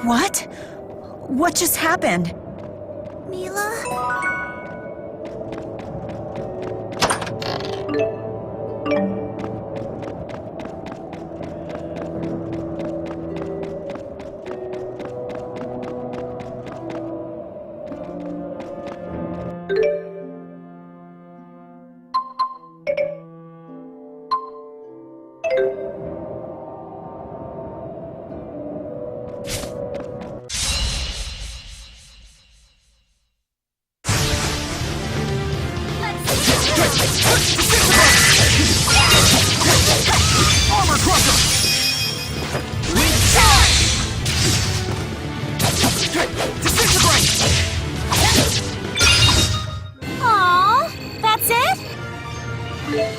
What? What just happened? Mila? Aww, that's it? This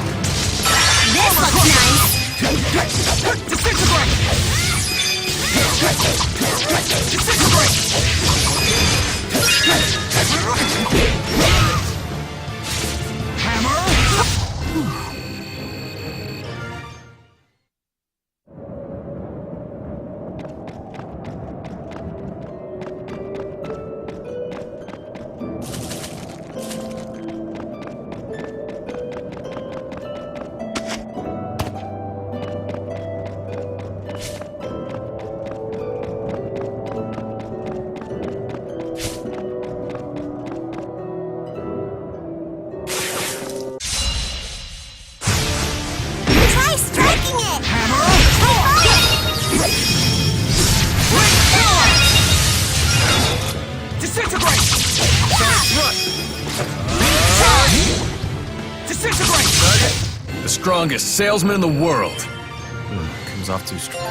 looks nice. Try striking it! The strongest salesman in the world. Comes off too strong.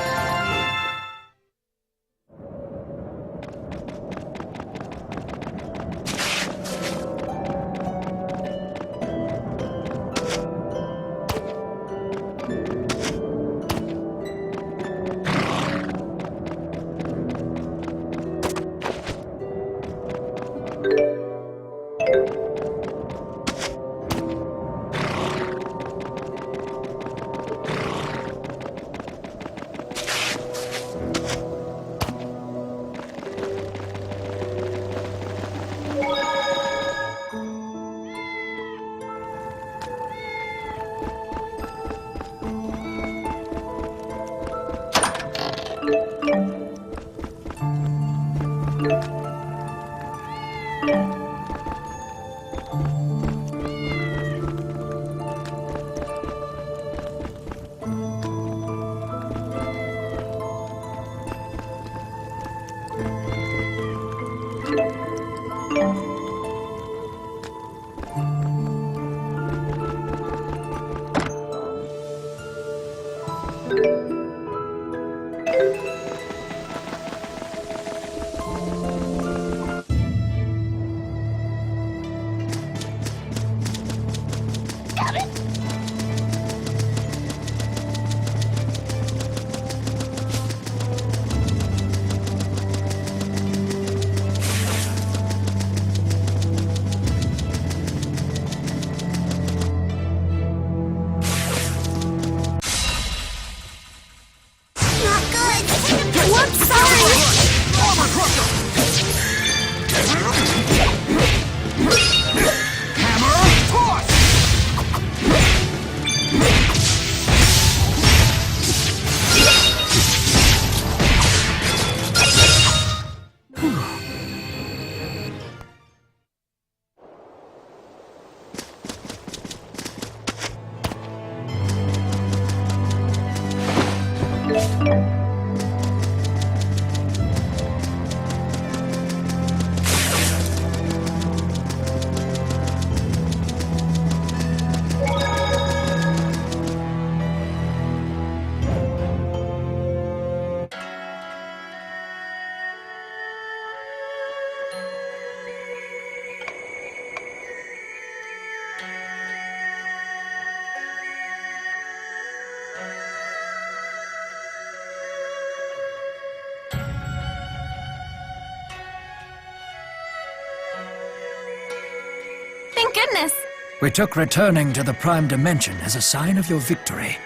Thank goodness. We took returning to the Prime Dimension as a sign of your victory.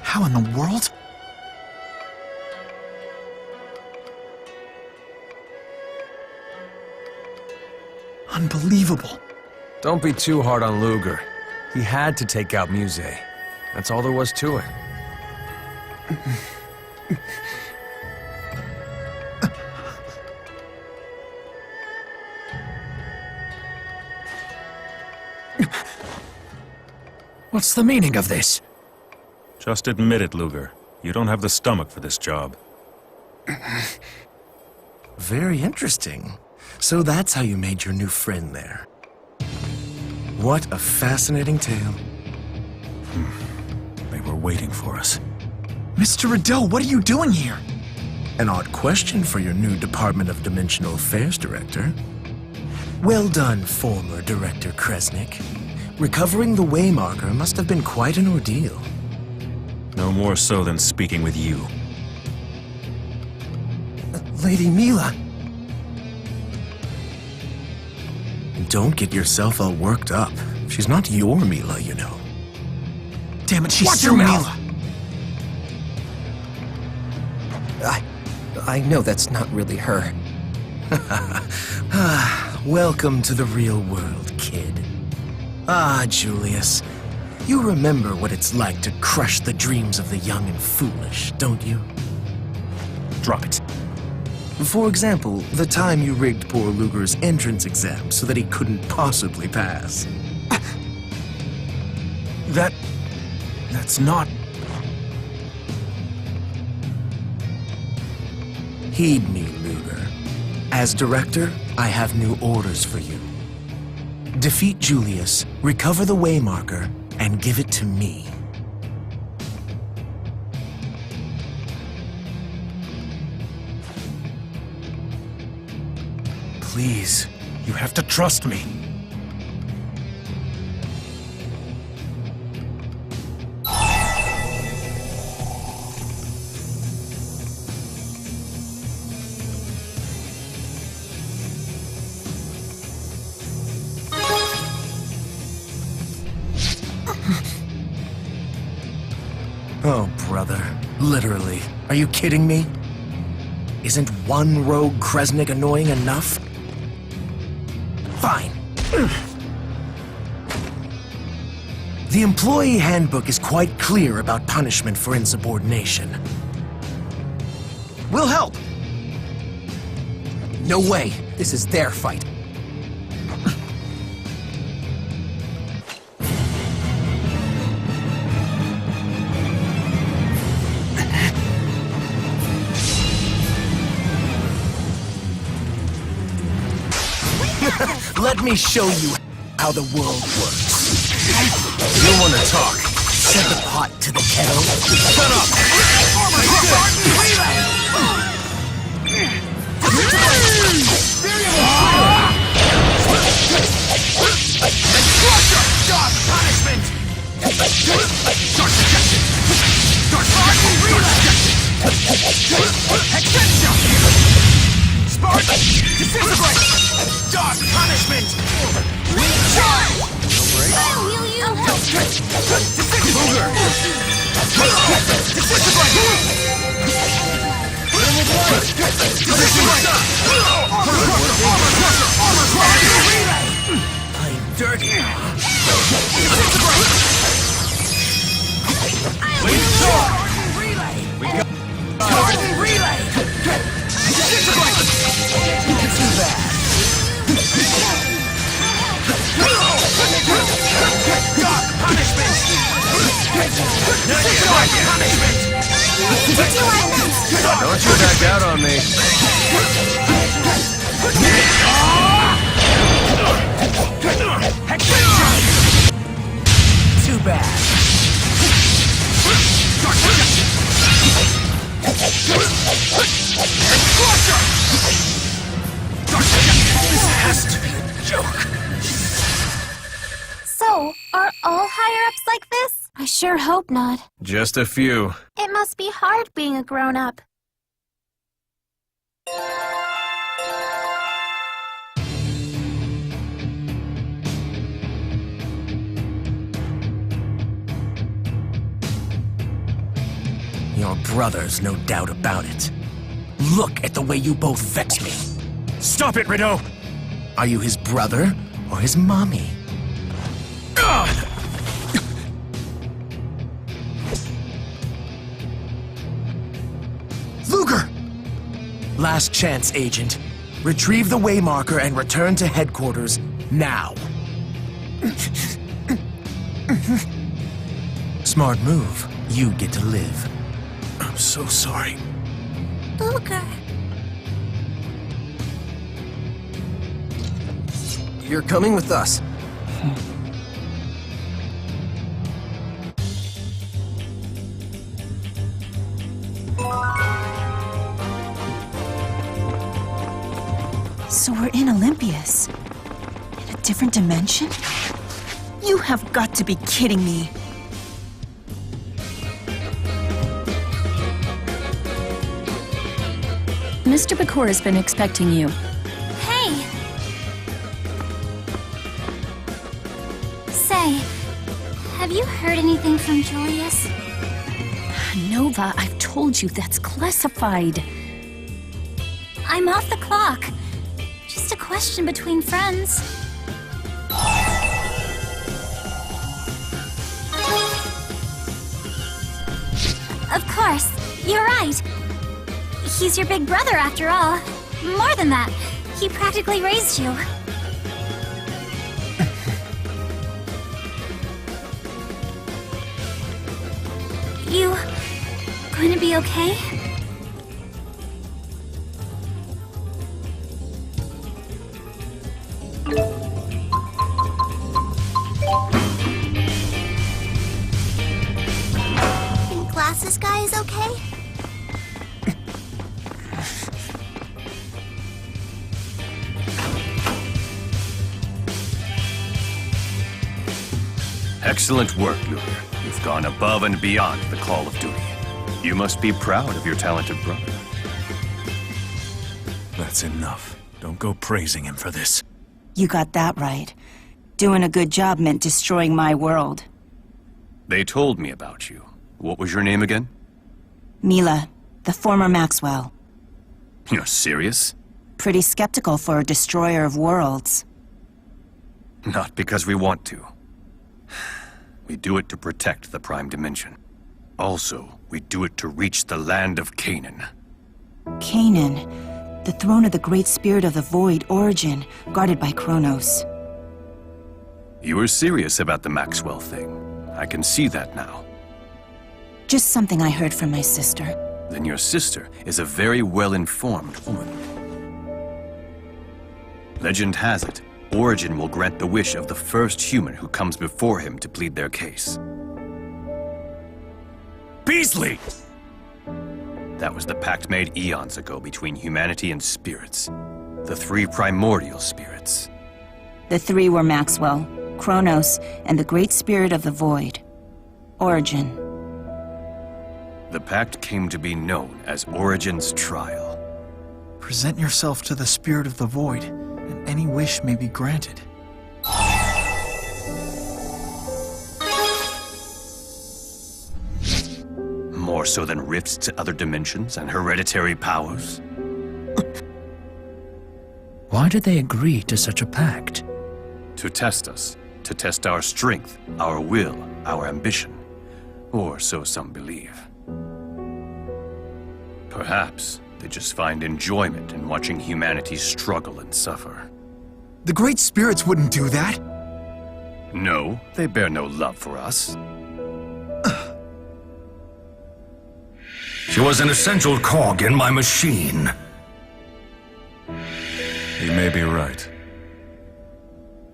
How in the world? Unbelievable. Don't be too hard on Ludger. He had to take out Mirai. That's all there was to it. What's the meaning of this? Just admit it, Ludger. You don't have the stomach for this job. Very interesting. So that's how you made your new friend there. What a fascinating tale. They were waiting for us. Mr. Rideaux, what are you doing here? An odd question for your new Department of Dimensional Affairs director. Well done, former Director Kresnik. Recovering the Waymarker must have been quite an ordeal. No more so than speaking with you. Lady Mila. Don't get yourself all worked up. She's not your Mila, you know. Damn it, she's Watch still your Mila. mouth! I know that's not really her. Welcome to the real world, kid. Ah, Julius. You remember what it's like to crush the dreams of the young and foolish, don't you? Drop it. For example, the time you rigged poor Ludger's entrance exam so that he couldn't possibly pass. That's not... Heed me, Ludger. As director, I have new orders for you. Defeat Julius, recover the Waymarker, and give it to me. Please, you have to trust me. Oh, brother. Literally. Are you kidding me? Isn't one rogue Kresnik annoying enough? Fine. The employee handbook is quite clear about punishment for insubordination. We'll help! No way. This is their fight. Let me show you how the world works. You want to talk? Set the pot to the kettle. Shut up! Dark punishment! I'll heal you! I'm dirty. Do our best. Don't you back out on me. Too bad. This has to be a joke. So, are all higher-ups like this? I sure hope not. Just a few. It must be hard being a grown-up. Your brother's no doubt about it. Look at the way you both vex me. Stop it, Rideaux! Are you his brother or his mommy? Ludger! Last chance, Agent. Retrieve the waymarker and return to headquarters now. Smart move. You get to live. I'm so sorry. Ludger. You're coming with us. So we're in Olympias? In a different dimension? You have got to be kidding me. Mr. Bakor has been expecting you. Hey! Say, have you heard anything from Julius? Nova, I've told you that's classified. I'm off the clock. Just a question between friends. Of course, you're right. He's your big brother after all. More than that, he practically raised you. You going to be okay? Think Glasses Guy is okay? Excellent work, Ludger. You've gone above and beyond the call of duty. You must be proud of your talented brother. That's enough. Don't go praising him for this. You got that right. Doing a good job meant destroying my world. They told me about you. What was your name again? Mila, the former Maxwell. You're serious? Pretty skeptical for a destroyer of worlds. Not because we want to. We do it to protect the Prime Dimension. Also, we do it to reach the land of Canaan. Canaan, the throne of the Great Spirit of the Void, Origin, guarded by Kronos. You were serious about the Maxwell thing. I can see that now. Just something I heard from my sister. Then your sister is a very well-informed woman. Legend has it, Origin will grant the wish of the first human who comes before him to plead their case. Beasley! That was the pact made eons ago between humanity and spirits. The three primordial spirits. The three were Maxwell, Kronos, and the Great Spirit of the Void, Origin. The pact came to be known as Origin's Trial. Present yourself to the Spirit of the Void, and any wish may be granted. More so than rifts to other dimensions and hereditary powers? Why did they agree to such a pact? To test us. To test our strength, our will, our ambition. Or so some believe. Perhaps they just find enjoyment in watching humanity struggle and suffer. The Great Spirits wouldn't do that. No, they bear no love for us. She was an essential cog in my machine. He may be right.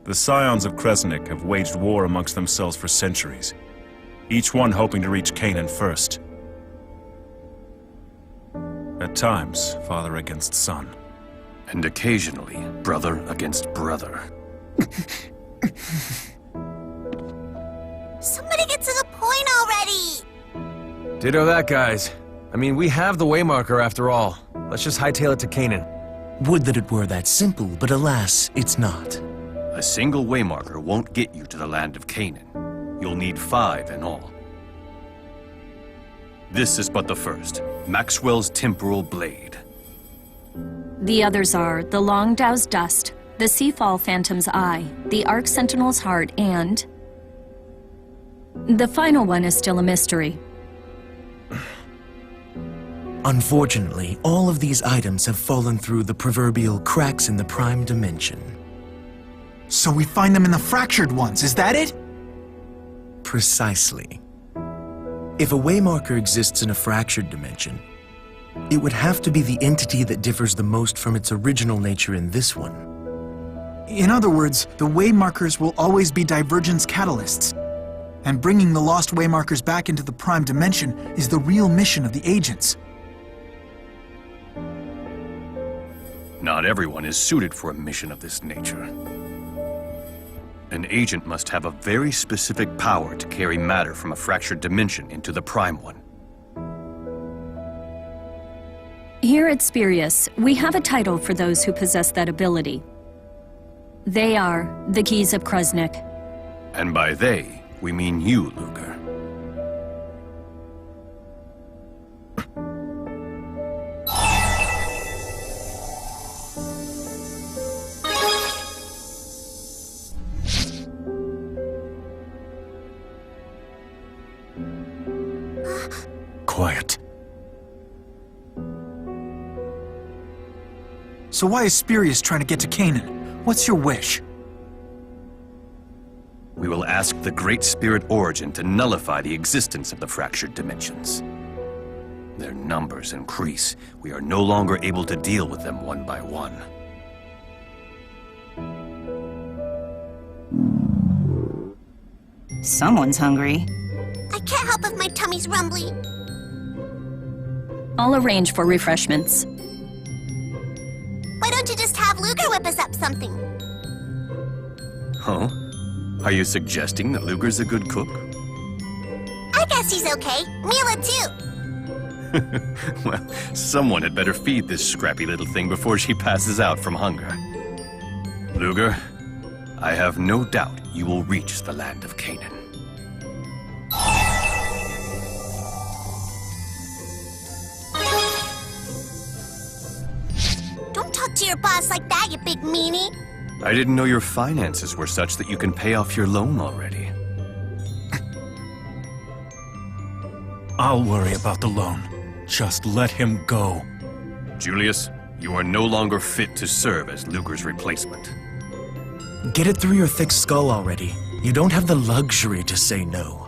The scions of Kresnik have waged war amongst themselves for centuries, each one hoping to reach Canaan first. At times, father against son. And occasionally, brother against brother. Somebody get to the point already! Ditto that, guys. I mean, we have the Waymarker after all. Let's just hightail it to Canaan. Would that it were that simple, but alas, it's not. A single Waymarker won't get you to the land of Canaan. You'll need 5 in all. This is but the first, Maxwell's Temporal Blade. The others are the Longdow's Dust, the Seafall Phantom's Eye, the Arc Sentinel's Heart, and... the final one is still a mystery. Unfortunately, all of these items have fallen through the proverbial cracks in the Prime Dimension. So we find them in the fractured ones, is that it? Precisely. If a Waymarker exists in a fractured dimension, it would have to be the entity that differs the most from its original nature in this one. In other words, the Waymarkers will always be divergence catalysts. And bringing the lost Waymarkers back into the Prime Dimension is the real mission of the agents. Not everyone is suited for a mission of this nature. An agent must have a very specific power to carry matter from a fractured dimension into the Prime one. Here at Spirius, we have a title for those who possess that ability. They are the Keys of Kresnik. And by they, we mean you, Ludger. Quiet. So why is Spirius trying to get to Canaan? What's your wish? We will ask the Great Spirit Origin to nullify the existence of the fractured dimensions. Their numbers increase. We are no longer able to deal with them one by one. Someone's hungry. I can't help if my tummy's rumbly. I'll arrange for refreshments. Why don't you just have Ludger whip us up something? Huh? Are you suggesting that Luger's a good cook? I guess he's okay. Mila too. Well, someone had better feed this scrappy little thing before she passes out from hunger. Ludger, I have no doubt you will reach the land of Canaan. Don't talk to your boss like that, you big meanie. I didn't know your finances were such that you can pay off your loan already. I'll worry about the loan. Just let him go. Julius, you are no longer fit to serve as Ludger's replacement. Get it through your thick skull already. You don't have the luxury to say no.